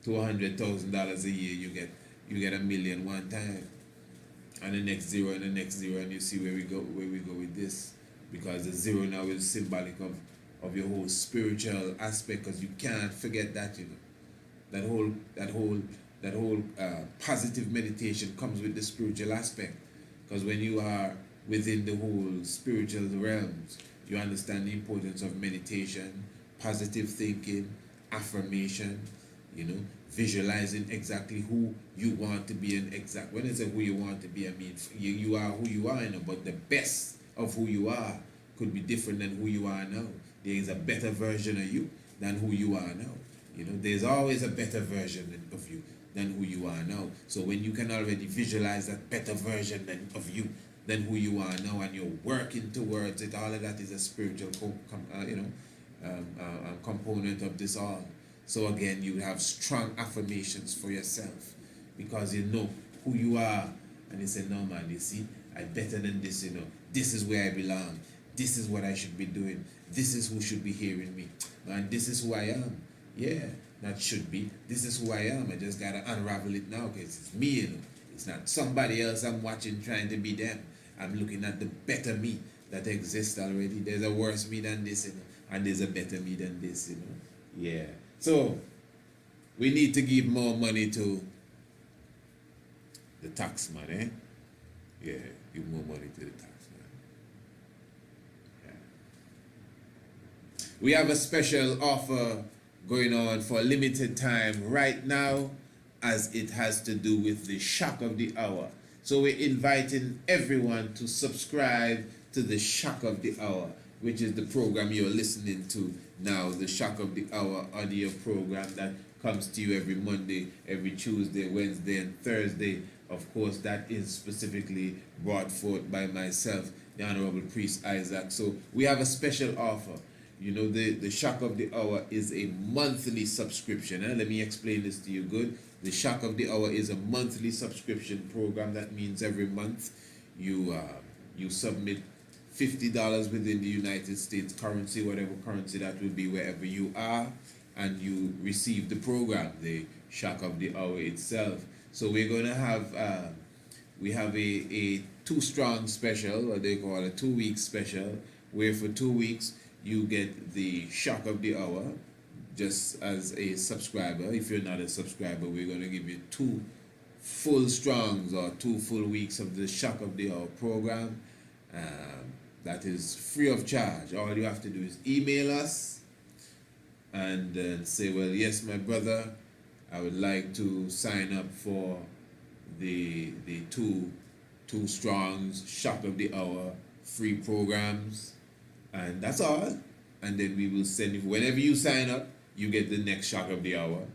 to $100,000 a year, you get $1 million one time, and the next zero and the next zero, and you see where we go with this, because the zero now is symbolic of your whole spiritual aspect, because you can't forget that, that whole positive meditation comes with the spiritual aspect. Because when you are within the whole spiritual realms, you understand the importance of meditation, positive thinking, affirmation, visualizing exactly who you want to be. And exact when I say who you want to be, I mean you are who you are, but the best of who you are could be different than who you are now. There is a better version of you than who you are now. There's always a better version of you than who you are now. So when you can already visualize that better version of you than who you are now, and you're working towards it, all of that is a spiritual component of this all. So again, you have strong affirmations for yourself because you know who you are, and you say, no man, you see, I'm better than this. This is where I belong. This is what I should be doing. This is who should be hearing me, and this is who I am. Yeah, that should be. This is who I am. I just gotta unravel it now because it's me. It's not somebody else I'm watching trying to be them. I'm looking at the better me that exists already. There's a worse me than this, and there's a better me than this. Yeah. So we need to give more money to the tax man, eh? Yeah, give more money to the tax man. Yeah. We have a special offer going on for a limited time right now, as it has to do with the Shock of the Hour. So we're inviting everyone to subscribe to the Shock of the Hour, which is the program you're listening to now, the Shock of the Hour audio program that comes to you every Monday, every Tuesday, Wednesday, and Thursday. Of course, that is specifically brought forth by myself, the Honorable Priest Isaac. So we have a special offer. The Shock of the Hour is a monthly subscription. Let me explain this to you good. The Shock of the Hour is a monthly subscription program. That means every month you submit $50 within the United States currency, whatever currency that will be wherever you are, and you receive the program, the Shock of the Hour itself. So we're going to have we have a 2 strong special, what they call a 2-week special, where for 2 weeks you get the Shock of the Hour just as a subscriber. If you're not a subscriber, we're going to give you 2 full strongs or 2 full weeks of the Shock of the Hour program. That is free of charge. All you have to do is email us and say, well, yes, my brother, I would like to sign up for the 2 strongs Shock of the Hour free programs, and that's all. And then we will send you, whenever you sign up, you get the next Shock of the Hour,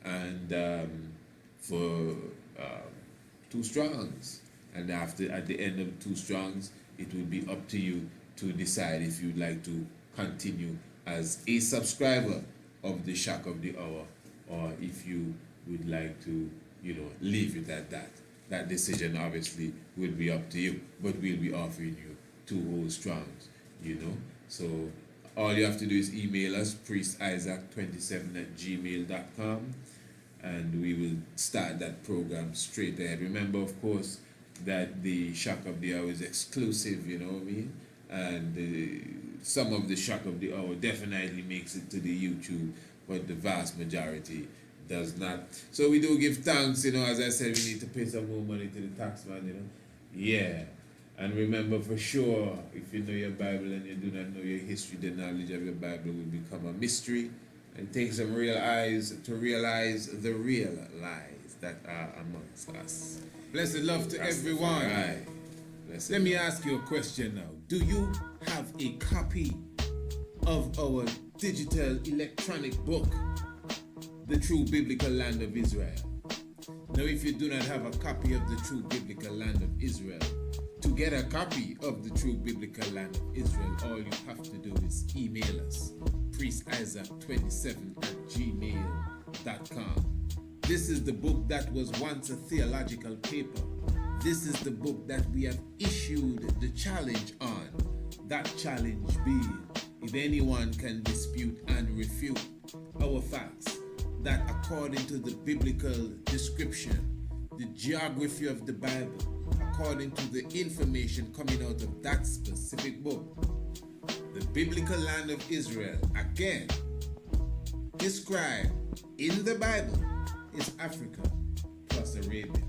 and for 2 strongs. And at the end of 2 strongs, it will be up to you to decide if you'd like to continue as a subscriber of the Shock of the Hour, or if you would like to, leave it at that. That decision obviously will be up to you, but we'll be offering you 2 whole strongs, So all you have to do is email us, priestisaac27@gmail.com, and we will start that program straight ahead. Remember, of course, that the Shock of the Hour is exclusive, you know what I mean? And some of the Shock of the Hour definitely makes it to the YouTube, but the vast majority does not. So we do give thanks, as I said, we need to pay some more money to the tax man, Yeah. And remember for sure, if you know your Bible and you do not know your history, the knowledge of your Bible will become a mystery, and take some real eyes to realize the real lies that are amongst us. Blessed love to everyone. Right. Let me ask you a question now. Do you have a copy of our digital electronic book, The True Biblical Land of Israel? Now, if you do not have a copy of The True Biblical Land of Israel, to get a copy of The True Biblical Land of Israel, all you have to do is email us, priestisaac27@gmail.com. This is the book that was once a theological paper. This is the book that we have issued the challenge on. That challenge being, if anyone can dispute and refute our facts, that according to the biblical description, the geography of the Bible, according to the information coming out of that specific book, the biblical land of Israel, again, described in the Bible, is Africa plus Arabia.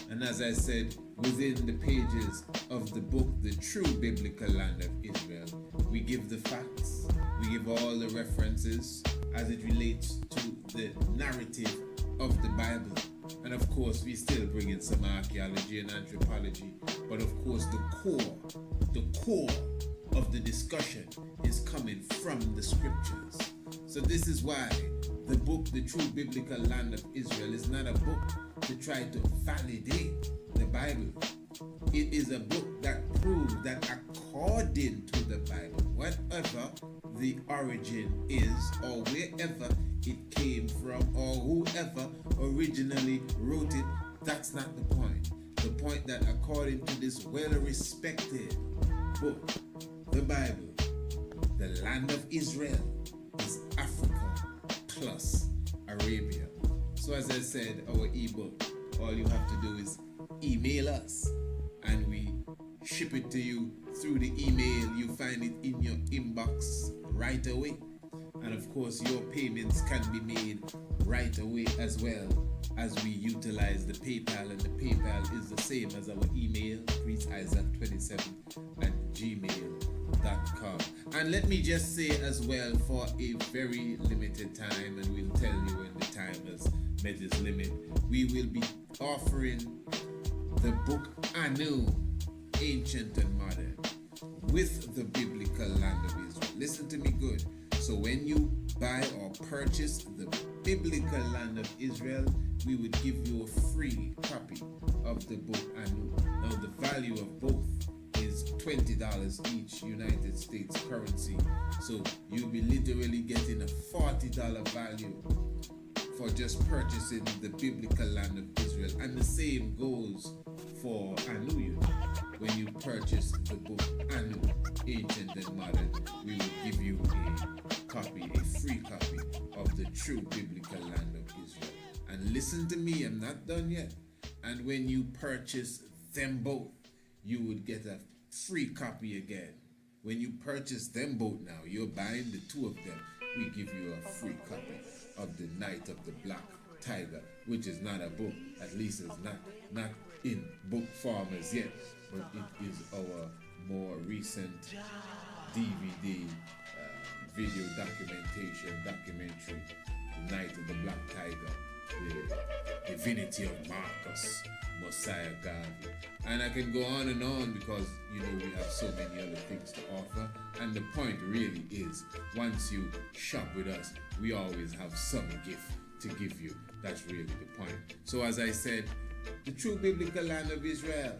And as I said, within the pages of the book, The True Biblical Land of Israel. We give the facts, we give all the references as it relates to the narrative of the Bible. And of course, we still bring in some archaeology and anthropology. But of course, the core of the discussion is coming from the scriptures. So this is why the book, The True Biblical Land of Israel, is not a book to try to validate the Bible. It is a book that proves that according to the Bible, whatever the origin is, or wherever it came from, or whoever originally wrote it, that's not the point. The point that according to this well-respected book, the Bible, the land of Israel is Africa plus Arabia. So as I said, our ebook, all you have to do is email us and we ship it to you through the email. You find it in your inbox right away. And of course, your payments can be made right away as well, as we utilize the PayPal, and the PayPal is the same as our email, priestisaac27@gmail.com. And let me just say as well, for a very limited time, and we'll tell you when the time has met its limit, we will be offering the book Anu, Ancient and Modern, with the biblical land of Israel. Listen to me good. So when you buy or purchase the biblical land of Israel, we would give you a free copy of the book Anu. Now the value of both is $20 each, United States currency. So you'll be literally getting a $40 value for just purchasing the biblical land of Israel. And the same goes for Anu. When you purchase the book Anu, Ancient and Modern, we will give you a free copy of the true biblical land of Israel. And listen to me, I'm not done yet. And when you purchase them both, you would get a free copy again. When you purchase them both now, you're buying the two of them, we give you a free copy of The Night of the Black Tiger, which is not a book, at least it's not in book form as yet, but it is our more recent DVD video documentary, The Night of the Black Tiger, the divinity of Marcus, Messiah Garvey. And I can go on and on because, we have so many other things to offer. And the point really is, once you shop with us, we always have some gift to give you. That's really the point. So as I said, the true biblical land of Israel.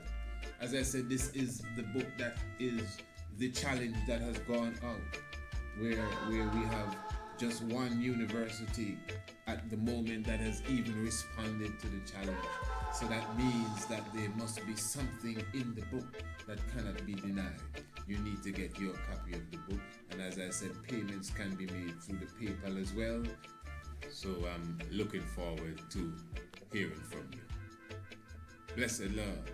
As I said, this is the book that is the challenge that has gone out, where we have just one university at the moment that has even responded to the challenge. So that means that there must be something in the book that cannot be denied. You need to get your copy of the book. And as I said, payments can be made through the PayPal as well. So I'm looking forward to hearing from you. Blessed love.